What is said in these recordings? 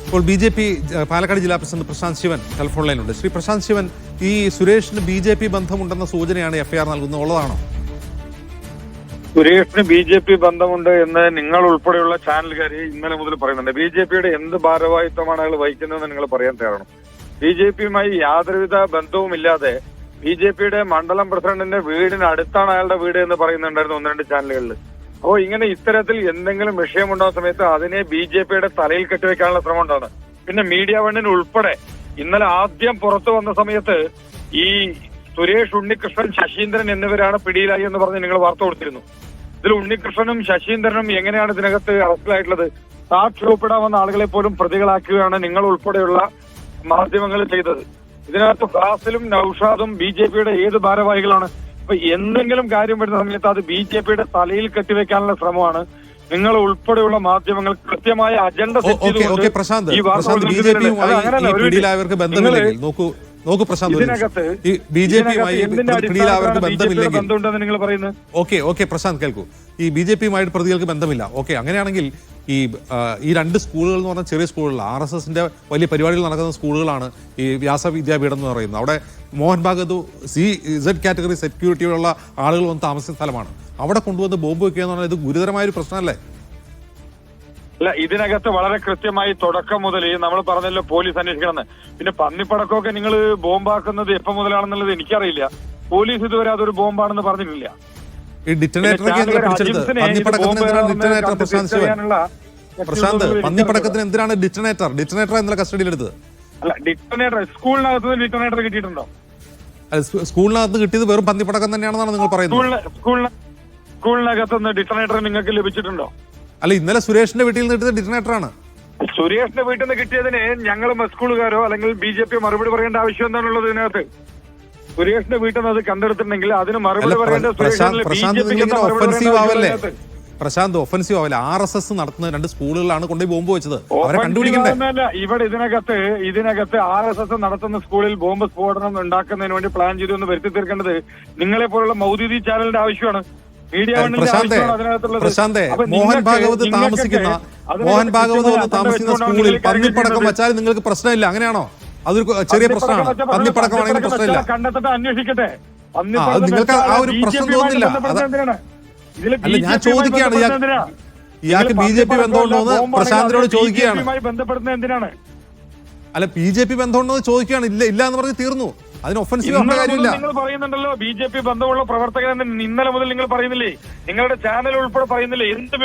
ഇപ്പോൾ BJP പാലക്കാട് ജില്ലാ president Prashant Shivan telephone ലൈനുണ്ട്. Shri Prashant Shivan, ഈ സുരേഷിന് BJP ബന്ധമുണ്ടെന്ന സൂചനയാണ് FIR നൽകുന്നത്, ഉള്ളതാണോ? സുരേഷിന് BJP ബന്ധമുണ്ട് എന്ന് നിങ്ങൾ ഉൾപ്പെടെയുള്ള ചാനലുകാർ ഇന്നലെ മുതൽ പറയുന്നുണ്ട്. BJPയുടെ എന്ത് ഭാരവാഹിത്വമാണ് അയാൾ വഹിക്കുന്നതെന്ന് നിങ്ങൾ പറയാൻ തയ്യാറാണ്. BJPയുമായി യാതൊരുവിധ ബന്ധവുമില്ലാതെ BJPയുടെ മണ്ഡലം പ്രസിഡന്റിന്റെ വീടിന് അടുത്താണ് അയാളുടെ വീട് എന്ന് പറയുന്നുണ്ടായിരുന്നു ഒന്ന് രണ്ട് ചാനലുകളിൽ. അപ്പോൾ ഇങ്ങനെ ഇത്തരത്തിൽ എന്തെങ്കിലും വിഷയമുണ്ടാകുന്ന സമയത്ത് അതിനെ BJPയുടെ തലയിൽ കെട്ടിവെക്കാനുള്ള ശ്രമം ഉണ്ടാണ്. പിന്നെ മീഡിയ വണ്ണിന് ഉൾപ്പെടെ ഇന്നലെ ആദ്യം പുറത്തു വന്ന സമയത്ത് ഈ സുരേഷ്, ഉണ്ണികൃഷ്ണൻ, ശശീന്ദ്രൻ എന്നിവരാണ് പിടിയിലായി എന്ന് പറഞ്ഞ് നിങ്ങൾ വാർത്ത കൊടുത്തിരുന്നു. ഇതിൽ ഉണ്ണികൃഷ്ണനും ശശീന്ദ്രനും എങ്ങനെയാണ് ഇതിനകത്ത് അറസ്റ്റിലായിട്ടുള്ളത്? സാക്ഷി ഒപ്പിടാൻ വന്ന ആളുകളെ പോലും പ്രതികളാക്കുകയാണ് നിങ്ങൾ ഉൾപ്പെടെയുള്ള മാധ്യമങ്ങൾ ചെയ്തത്. ഇതിനകത്ത് ഫാസിലും നൌഷാദും BJPയുടെ ഏത് ഭാരവാഹികളാണ്? അപ്പൊ എന്തെങ്കിലും കാര്യം വരുന്ന സമയത്ത് അത് BJPയുടെ തലയിൽ കെട്ടിവെക്കാനുള്ള ശ്രമമാണ്. നിങ്ങൾ ഉൾപ്പെടെയുള്ള മാധ്യമങ്ങൾ കൃത്യമായ അജണ്ട നോക്കൂ പ്രശാന്ത്, ബന്ധമുണ്ടെന്ന് നിങ്ങൾ പറയുന്നത്. ഓക്കെ പ്രശാന്ത് കേൾക്കൂ, ഈ BJPയുമായിട്ട് പ്രതികൾക്ക് ബന്ധമില്ല. ഓക്കെ, അങ്ങനെയാണെങ്കിൽ ഈ രണ്ട് സ്കൂളുകൾ എന്ന് പറഞ്ഞാൽ ചെറിയ സ്കൂളുകൾ, RSSന്റെ വലിയ പരിപാടികൾ നടക്കുന്ന സ്കൂളുകളാണ് ഈ വ്യാസവിദ്യാപീഠം എന്ന് പറയുന്നത്. അവിടെ മോഹൻ ഭാഗവത് Z കാറ്റഗറി സെക്യൂരിറ്റിയുള്ള ആളുകൾ വന്ന് താമസിക്കുന്ന സ്ഥലമാണ്. അവിടെ കൊണ്ടുവന്ന് ബോംബ് വെക്കുക എന്ന് പറഞ്ഞാൽ ഇത് ഗുരുതരമായൊരു പ്രശ്നമല്ലേ? അല്ല, ഇതിനകത്ത് വളരെ കൃത്യമായി തുടക്കം മുതൽ നമ്മൾ പറഞ്ഞല്ലോ പോലീസ് അന്വേഷിക്കണമെന്ന്. പിന്നെ പന്നിപ്പടക്കമൊക്കെ നിങ്ങൾ ബോംബാക്കുന്നത് എപ്പം മുതലാണെന്നുള്ളത് എനിക്കറിയില്ല. പോലീസ് ഇതുവരെ അതൊരു ബോംബാണെന്ന് പറഞ്ഞിട്ടില്ല. പന്നിപ്പടക്കത്തിന് എന്തിനാണ് ഡിറ്റനേറ്റർ ഇന്നലെ കസ്റ്റഡിയിലെടുത്തത്? അല്ല, ഡിറ്റനേറ്റർ സ്കൂളിനകത്ത് ഡിറ്റനേറ്റർ കിട്ടിയിട്ടുണ്ടോ? സ്കൂളിനകത്ത് കിട്ടിയത് വെറും പന്നിപ്പടക്കം തന്നെയാണെന്നാണ് നിങ്ങൾ പറയുന്നത്. സ്കൂളിനകത്ത് ഡിറ്റനേറ്റർ നിങ്ങൾക്ക് ലഭിച്ചിട്ടുണ്ടോ? അല്ല, ഇന്നലെ സുരേഷിന്റെ വീട്ടിൽ നിന്ന് കിട്ടിയത് ഡിറ്റനേറ്ററാണ്. സുരേഷിന്റെ വീട്ടിൽ നിന്ന് കിട്ടിയതിന് ഞങ്ങൾ സ്കൂളുകാരോ അല്ലെങ്കിൽ BJP മറുപടി പറയേണ്ട ആവശ്യം എന്താണുള്ളത്? ഇതിനകത്ത് സുരേഷിന്റെ വീട്ടിൽ നിന്ന് അത് കണ്ടെടുത്തിട്ടുണ്ടെങ്കിൽ അതിന് മറുപടി പറയേണ്ട പ്രശാന്ത് ഒഫൻസീവ് ആവില്ല. RSS നടത്തുന്ന രണ്ട് സ്കൂളുകളാണ് കൊണ്ടുപോയി ബോംബ് വെച്ചത്. അവരെ കണ്ടുപിടിക്കണ്ടേ? ഇവിടെ ഇതിനകത്ത് RSS നടത്തുന്ന സ്കൂളിൽ ബോംബ് സ്ഫോടനം ഉണ്ടാക്കുന്നതിന് വേണ്ടി പ്ലാൻ ചെയ്തു എന്ന് വരുത്തി തീർക്കേണ്ടത് നിങ്ങളെ പോലുള്ള മൗദൂദി ചാനലിന്റെ ആവശ്യമാണ്. പ്രശാന്തേ, മോഹൻ ഭാഗവത് താമസിക്കുന്ന സ്കൂളിൽ പന്നിപ്പടക്കം വെച്ചാൽ നിങ്ങൾക്ക് പ്രശ്നമില്ല, അങ്ങനെയാണോ? അതൊരു ചെറിയ പ്രശ്നമാണ്. പന്നിപ്പടക്കമാണെങ്കിൽ പ്രശ്നമില്ല. കണ്ടെത്തട്ടെ, അന്വേഷിക്കട്ടെ. നിങ്ങൾക്ക് ആ ഒരു പ്രശ്നം തോന്നുന്നില്ല? അല്ല, ഞാൻ ചോദിക്കുകയാണ്, ഇയാൾക്ക് BJP ബന്ധമുണ്ടോ എന്ന് പ്രശാന്തിനോട് ചോദിക്കുകയാണ്. ബന്ധപ്പെടുന്നത് എന്തിനാണ്? അല്ല, BJP ബന്ധമുണ്ടോ എന്ന് ചോദിക്കുകയാണ്. ഇല്ല എന്ന് പറഞ്ഞ് തീർന്നു. അതിന് ഒഫൻസീവ് ആവേണ്ട കാര്യമില്ല. നിങ്ങൾ പറയുന്നുണ്ടല്ലോ BJP ബന്ധമുള്ള പ്രവർത്തകൻ, ഇന്നലെ മുതൽ നിങ്ങൾ പറയുന്നില്ലേ, നിങ്ങളുടെ ചാനൽ ഉൾപ്പെടെ പറയുന്നില്ലേ? എന്ത്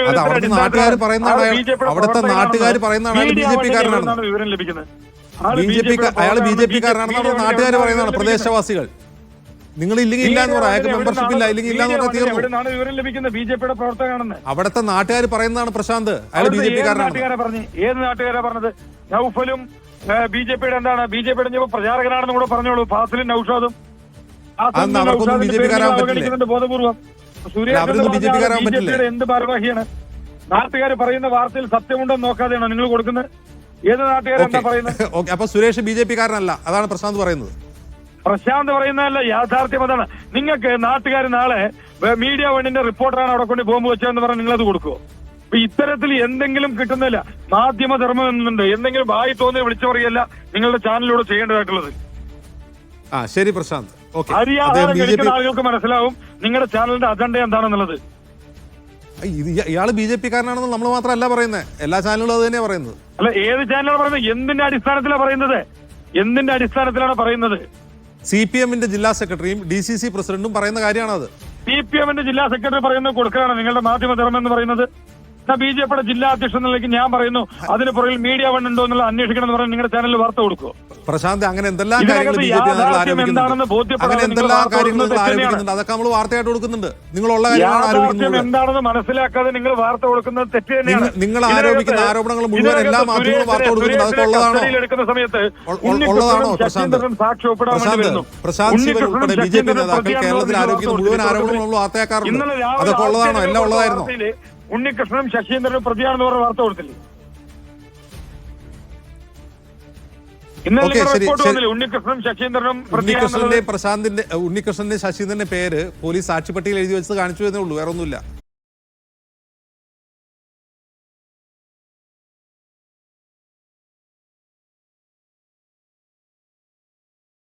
നാട്ടുകാർ പറയുന്നതാണ്, അവിടുത്തെ നാട്ടുകാർ പറയുന്നതാണ് BJPക്കാരനാണ് വിവരം ലഭിക്കുന്നത്. അയാൾ BJPക്കാരനാണെന്നാണ് നാട്ടുകാർ പറയുന്നതാണ്, പ്രദേശവാസികൾ. നിങ്ങൾ ഇല്ലെങ്കിൽ ഇല്ല എന്ന് പറയാം, അയാൾക്ക് മെമ്പർഷിപ്പ് ഇല്ല, ഇല്ലെങ്കിൽ ഇല്ല എന്ന് പറഞ്ഞാൽ തീർന്നു. വിവരം ലഭിക്കുന്നത് BJPയുടെ പ്രവർത്തകനാണെന്ന് അവിടുത്തെ നാട്ടുകാർ പറയുന്നതാണ് പ്രശാന്ത്. അയാൾ BJPക്കാരനാണ്. ഏത് നാട്ടുകാരാ പറഞ്ഞത്? നൗഫലും BJPയുടെ എന്താണ് BJPയുടെ പ്രചാരകനാണെന്ന് കൂടെ പറഞ്ഞോളൂ. ഫാസിലും നൌഷാദും ബോധപൂർവം. BJPയുടെ എന്ത് ഭാരവാഹിയാണ്? നാട്ടുകാർ പറയുന്ന വാർത്തയിൽ സത്യമുണ്ടെന്ന് നോക്കാതെയാണോ നിങ്ങൾ കൊടുക്കുന്നത്? ഏത് നാട്ടുകാരെന്താ എന്താ പറയുന്നത്? അപ്പൊ സുരേഷ് BJPക്കാരനല്ല, അതാണ് പ്രശാന്ത് പറയുന്നത്. പ്രശാന്ത് പറയുന്നതല്ല, യാഥാർത്ഥ്യം അതാണ്. നിങ്ങൾക്ക് നാട്ടുകാർ നാളെ മീഡിയ വണ്ണിന്റെ റിപ്പോർട്ടറാണ് അവിടെ കൊണ്ട് ബോംബ് വെച്ചതെന്ന് പറഞ്ഞാൽ നിങ്ങളത് കൊടുക്കുമോ? അപ്പൊ ഇത്തരത്തിൽ എന്തെങ്കിലും കിട്ടുന്നില്ല. മാധ്യമധർമ്മം എന്നുണ്ട്, എന്തെങ്കിലും വായി തോന്നി വിളിച്ചു പറയല്ല നിങ്ങളുടെ ചാനലിലൂടെ ചെയ്യേണ്ടതായിട്ടുള്ളത്. ശരി പ്രശാന്ത്. അറിയാതെ കഴിക്കുന്ന ആളുകൾക്ക് മനസ്സിലാവും നിങ്ങളുടെ ചാനലിന്റെ അജണ്ട എന്താണെന്നുള്ളത്. ഇയാള് BJPക്കാരനാണെന്ന് നമ്മൾ മാത്രമല്ല പറയുന്നത്, എല്ലാ ചാനലുകളും അത് തന്നെയാണ് പറയുന്നത്. അല്ല, ഏത് ചാനലാണ് പറയുന്നത്? എന്തിന്റെ അടിസ്ഥാനത്തിലാണ് പറയുന്നത്? എന്തിന്റെ അടിസ്ഥാനത്തിലാണ് പറയുന്നത്? CPMന്റെ ജില്ലാ സെക്രട്ടറിയും DCC പ്രസിഡന്റും പറയുന്ന കാര്യമാണത്. CPMന്റെ ജില്ലാ സെക്രട്ടറി പറയുന്നത് കൊടുക്കുകയാണ് നിങ്ങളുടെ മാധ്യമധർമ്മം എന്ന് പറയുന്നത്. BJPയുടെ ജില്ലാ അധ്യക്ഷൻ നിലയ്ക്ക് ഞാൻ പറയുന്നു അതിന് പുറകിൽ മീഡിയ വൺ ഉണ്ടോ എന്നുള്ള അന്വേഷിക്കണം എന്ന് പറഞ്ഞ് നിങ്ങളുടെ ചാനലിൽ വാർത്ത കൊടുക്കുമോ? പ്രശാന്ത്, അങ്ങനെ എന്തെല്ലാം കാര്യങ്ങൾ അതൊക്കെ നമ്മൾ വാർത്തയായിട്ട് കൊടുക്കുന്നുണ്ട്. നിങ്ങളുള്ള എന്താണെന്ന് മനസ്സിലാക്കാതെ നിങ്ങൾ വാർത്ത കൊടുക്കുന്നത് തെറ്റ് തന്നെയാണ്. നിങ്ങൾ ആരോപിക്കുന്ന ആരോപണങ്ങൾ മുഴുവൻ എല്ലാ മാധ്യമങ്ങളും വാർത്ത കൊടുക്കുന്നത് അതൊക്കെ എടുക്കുന്ന സമയത്ത് ഉള്ളതാണോ പ്രശാന്ത്? പ്രശാന്ത് ശിവൻ ഉൾപ്പെടെ BJP നേതാക്കൾ കേരളത്തിൽ ആരോപിക്കുന്ന മുഴുവൻ ആരോപണങ്ങളും നമ്മൾ വാർത്തയാക്കാറുണ്ട്. അതൊക്കെ ഉള്ളതാണോ? എല്ലാം ഉള്ളതായിരുന്നോ? ഉണ്ണികൃഷ്ണനും ശശീന്ദ്രനും പ്രതിയാണെന്ന് പറഞ്ഞ വാർത്ത കൊടുത്തില്ലേ? ഉണ്ണികൃഷ്ണന്റെ ശശീന്ദ്രന്റെ പേര് പോലീസ് സാക്ഷിപ്പട്ടികയിൽ എഴുതി വെച്ചത് കാണിച്ചു എന്നേ ഉള്ളൂ, വേറെ ഒന്നുമില്ല.